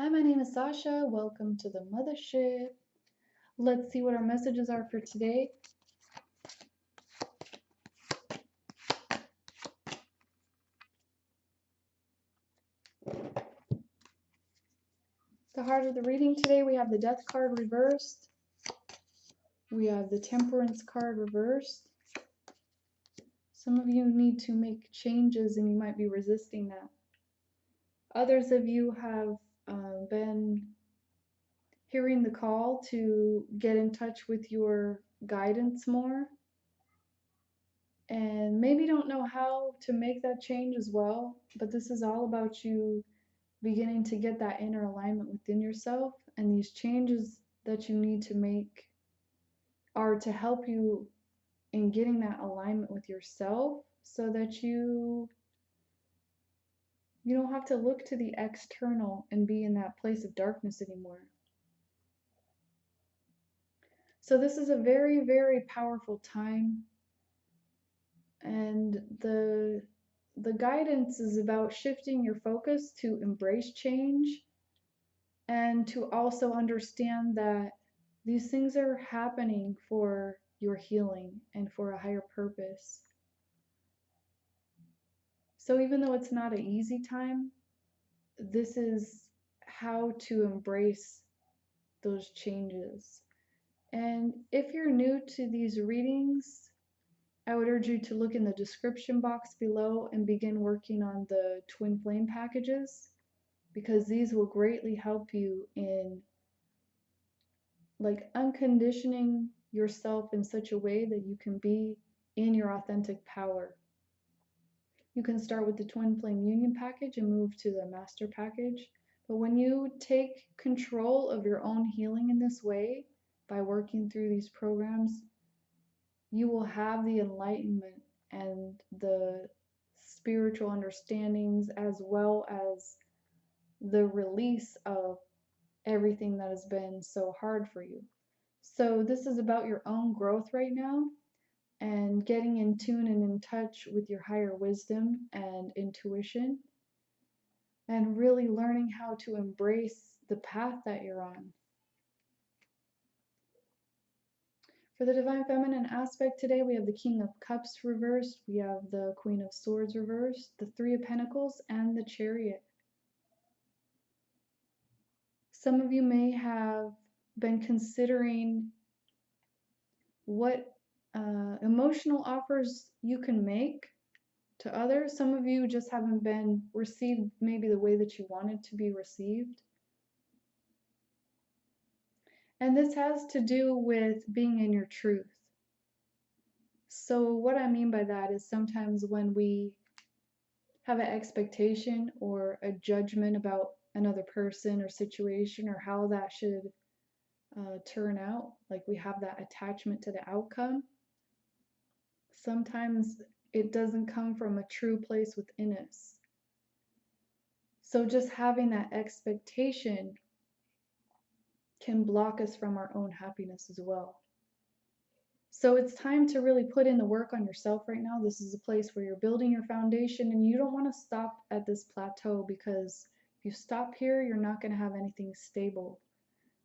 Hi, my name is Sasha. Welcome to the Muthaship. Let's see what our messages are for today. The heart of the reading today, we have the Death card reversed. We have the Temperance card reversed. Some of you need to make changes and you might be resisting that. Others of you have been hearing the call to get in touch with your guidance more and maybe don't know how to make that change as well, but this is all about you beginning to get that inner alignment within yourself, and these changes that you need to make are to help you in getting that alignment with yourself so that you don't have to look to the external and be in that place of darkness anymore. So this is a very, very powerful time, and the guidance is about shifting your focus to embrace change and to also understand that these things are happening for your healing and for a higher purpose. So even though it's not an easy time, this is how to embrace those changes. And if you're new to these readings, I would urge you to look in the description box below and begin working on the Twinflame packages, because these will greatly help you in unconditioning yourself in such a way that you can be in your authentic power. You can start with the Twinflame Union package and move to the Master package. But when you take control of your own healing in this way, by working through these programs, you will have the enlightenment and the spiritual understandings, as well as the release of everything that has been so hard for you. So this is about your own growth right now and getting in tune and in touch with your higher wisdom and intuition, and really learning how to embrace the path that you're on. For the Divine Feminine aspect today, we have the King of Cups reversed, we have the Queen of Swords reversed, the Three of Pentacles, and the Chariot. Some of you may have been considering what emotional offers you can make to others. Some of you just haven't been received maybe the way that you wanted to be received. And this has to do with being in your truth. So what I mean by that is sometimes when we have an expectation or a judgment about another person or situation or how that should turn out, like we have that attachment to the outcome, sometimes it doesn't come from a true place within us. So just having that expectation can block us from our own happiness as well. So it's time to really put in the work on yourself right now. This is a place where you're building your foundation, and you don't want to stop at this plateau, because if you stop here, you're not going to have anything stable.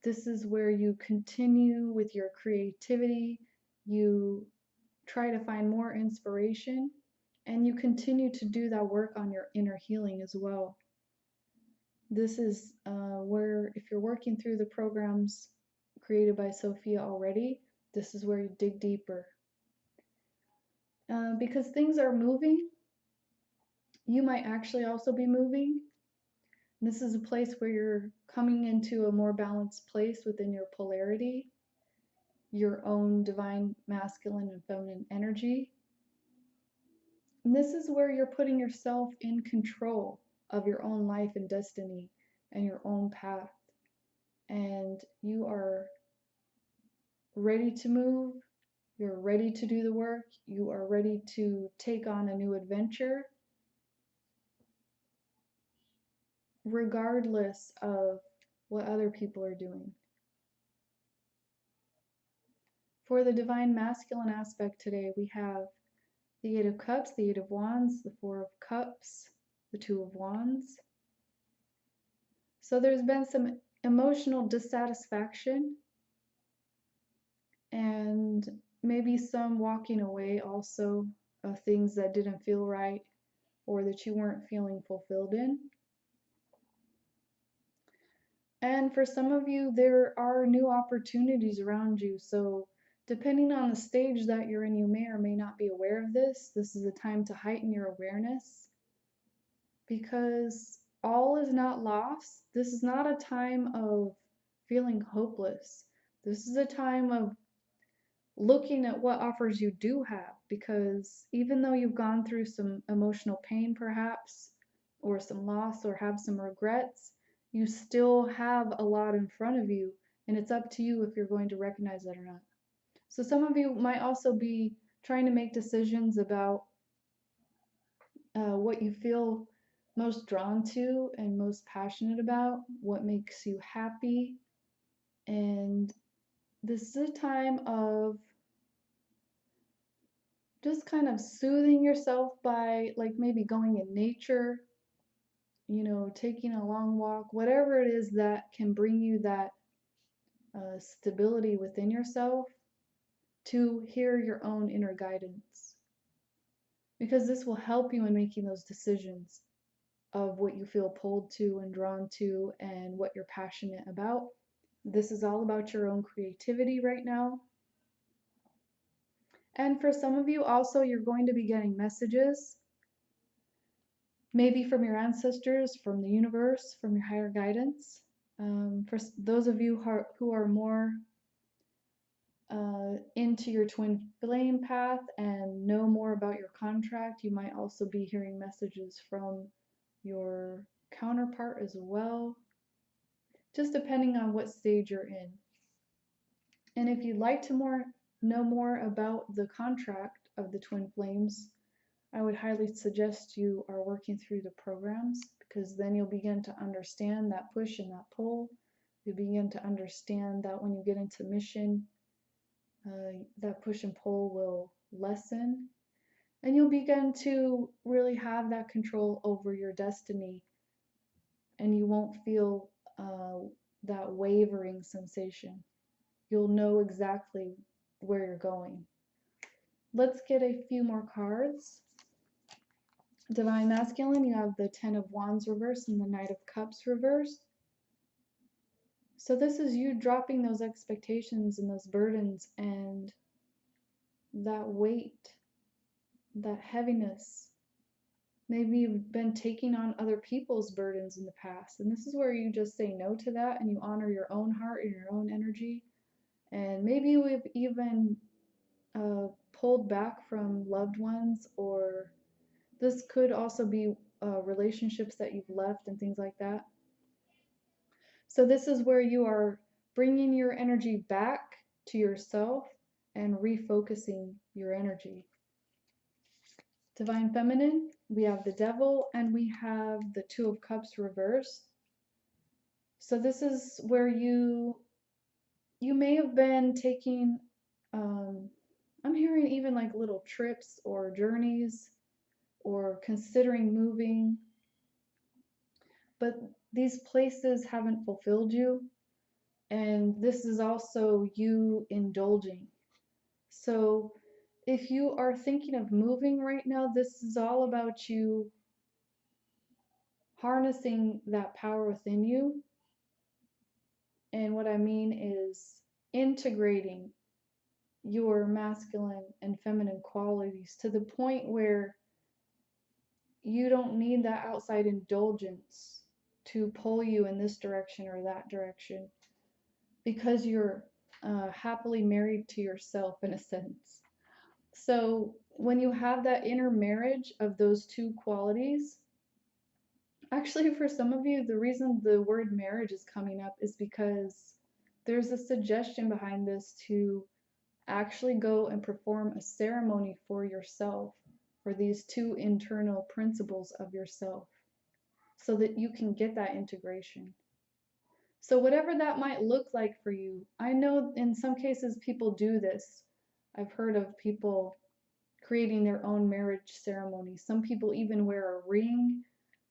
This is where you continue with your creativity, you try to find more inspiration, and you continue to do that work on your inner healing as well. This is where, if you're working through the programs created by Sophia already, this is where you dig deeper. Because things are moving, you might actually also be moving. This is a place where you're coming into a more balanced place within your polarity, your own divine masculine and feminine energy. And this is where you're putting yourself in control of your own life and destiny and your own path. And you are ready to move, you're ready to do the work, you are ready to take on a new adventure, regardless of what other people are doing. For the Divine Masculine aspect today, we have the Eight of Cups, the Eight of Wands, the Four of Cups, the Two of Wands. So there's been some emotional dissatisfaction and maybe some walking away also of things that didn't feel right or that you weren't feeling fulfilled in. And for some of you, there are new opportunities around you. So depending on the stage that you're in, you may or may not be aware of this. This is a time to heighten your awareness because all is not lost. This is not a time of feeling hopeless. This is a time of looking at what offers you do have, because even though you've gone through some emotional pain perhaps, or some loss, or have some regrets, you still have a lot in front of you, and it's up to you if you're going to recognize that or not. So some of you might also be trying to make decisions about what you feel most drawn to and most passionate about, what makes you happy. And this is a time of just kind of soothing yourself by like maybe going in nature, taking a long walk, whatever it is that can bring you that stability within yourself to hear your own inner guidance. Because this will help you in making those decisions of what you feel pulled to and drawn to and what you're passionate about. This is all about your own creativity right now. And for some of you also, you're going to be getting messages, maybe from your ancestors, from the universe, from your higher guidance. For those of you who are more into your twin flame path and know more about your contract, you might also be hearing messages from your counterpart as well, just depending on what stage you're in. And if you'd like to know more about the contract of the twin flames, I would highly suggest you are working through the programs, because then you'll begin to understand that push and that pull. You'll begin to understand that when you get into mission, that push and pull will lessen, and you'll begin to really have that control over your destiny, and you won't feel that wavering sensation. You'll know exactly where you're going. Let's get a few more cards. Divine Masculine, you have the Ten of Wands reverse and the Knight of Cups reverse. So this is you dropping those expectations and those burdens and that weight, that heaviness. Maybe you've been taking on other people's burdens in the past, and this is where you just say no to that and you honor your own heart and your own energy. And maybe you've even pulled back from loved ones, or this could also be relationships that you've left and things like that. So this is where you are bringing your energy back to yourself and refocusing your energy. Divine Feminine, we have the Devil and we have the Two of Cups reversed. So this is where you may have been taking, I'm hearing even like little trips or journeys, or considering moving, but these places haven't fulfilled you. And this is also you indulging. So if you are thinking of moving right now, this is all about you harnessing that power within you. And what I mean is integrating your masculine and feminine qualities to the point where you don't need that outside indulgence to pull you in this direction or that direction, because you're happily married to yourself in a sense. So when you have that inner marriage of those two qualities, actually for some of you, the reason the word marriage is coming up is because there's a suggestion behind this to actually go and perform a ceremony for yourself, for these two internal principles of yourself, so that you can get that integration. So whatever that might look like for you, I know in some cases people do this. I've heard of people creating their own marriage ceremony. Some people even wear a ring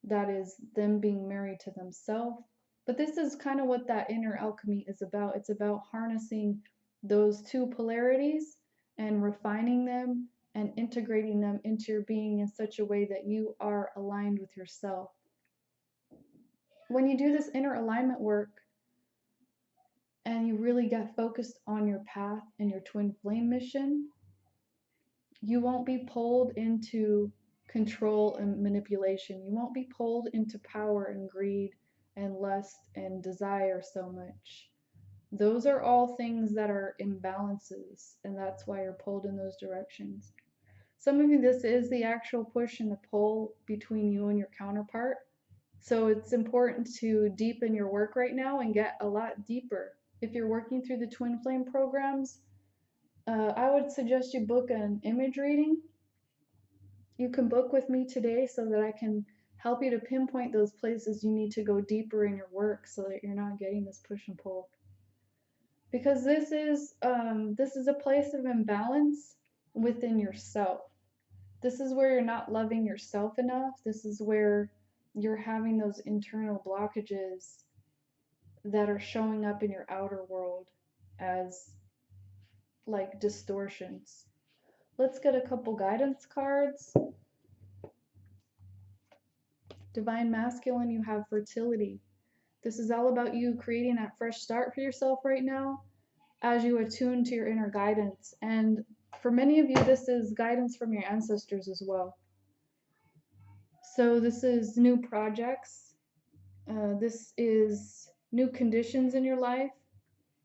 that is them being married to themselves. But this is kind of what that inner alchemy is about. It's about harnessing those two polarities and refining them and integrating them into your being in such a way that you are aligned with yourself. When you do this inner alignment work and you really get focused on your path and your twin flame mission, you won't be pulled into control and manipulation. You won't be pulled into power and greed and lust and desire so much. Those are all things that are imbalances, and that's why you're pulled in those directions. Some of you, this is the actual push and the pull between you and your counterpart. So it's important to deepen your work right now and get a lot deeper. If you're working through the twin flame programs, I would suggest you book an image reading. You can book with me today so that I can help you to pinpoint those places you need to go deeper in your work so that you're not getting this push and pull. Because this is a place of imbalance within yourself. This is where you're not loving yourself enough. This is where you're having those internal blockages that are showing up in your outer world as like distortions. Let's get a couple guidance cards. Divine Masculine, you have fertility. This is all about you creating that fresh start for yourself right now as you attune to your inner guidance. And for many of you, this is guidance from your ancestors as well. So this is new projects. This is new conditions in your life.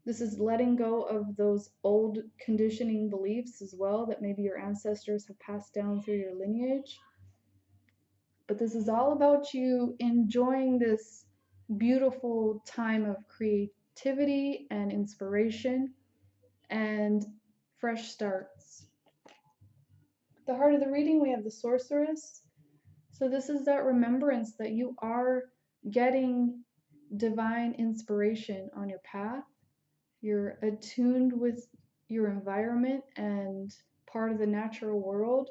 This is letting go of those old conditioning beliefs as well that maybe your ancestors have passed down through your lineage. But this is all about you enjoying this beautiful time of creativity and inspiration and fresh starts. The heart of the reading, we have the Sorceress. So this is that remembrance that you are getting divine inspiration on your path. You're attuned with your environment and part of the natural world.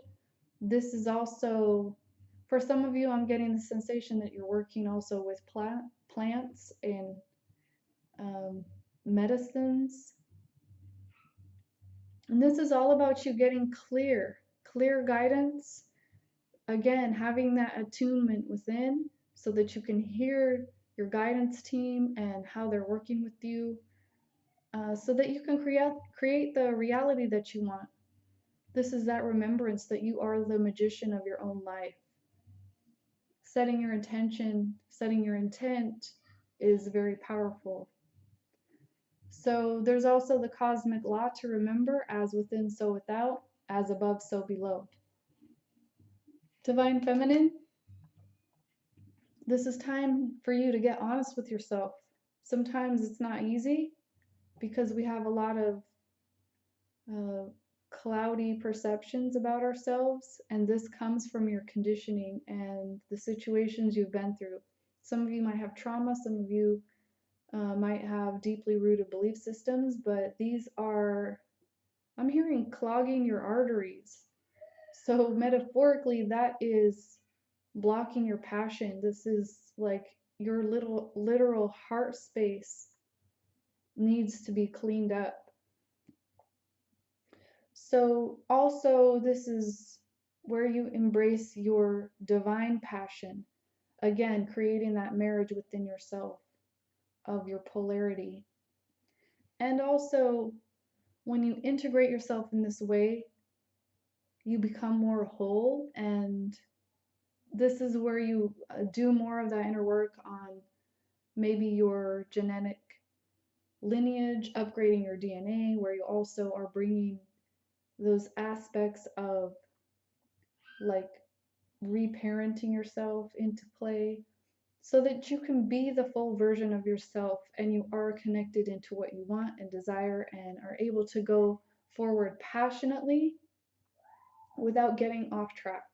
This is also, for some of you, I'm getting the sensation that you're working also with plants and medicines. And this is all about you getting clear guidance. Again, having that attunement within so that you can hear your guidance team and how they're working with you, so that you can create the reality that you want. This is that remembrance that you are the magician of your own life. Setting your intention, setting your intent is very powerful. So there's also the cosmic law to remember: as within, so without, as above, so below. Divine Feminine, this is time for you to get honest with yourself. Sometimes it's not easy because we have a lot of cloudy perceptions about ourselves, and this comes from your conditioning and the situations you've been through. Some of you might have trauma, some of you might have deeply rooted belief systems, but these are, I'm hearing, clogging your arteries. So metaphorically, that is blocking your passion. This is like your little literal heart space needs to be cleaned up. So also, this is where you embrace your divine passion. Again, creating that marriage within yourself of your polarity. And also, when you integrate yourself in this way, you become more whole, and this is where you do more of that inner work on maybe your genetic lineage, upgrading your DNA, where you also are bringing those aspects of like reparenting yourself into play so that you can be the full version of yourself and you are connected into what you want and desire and are able to go forward passionately without getting off track.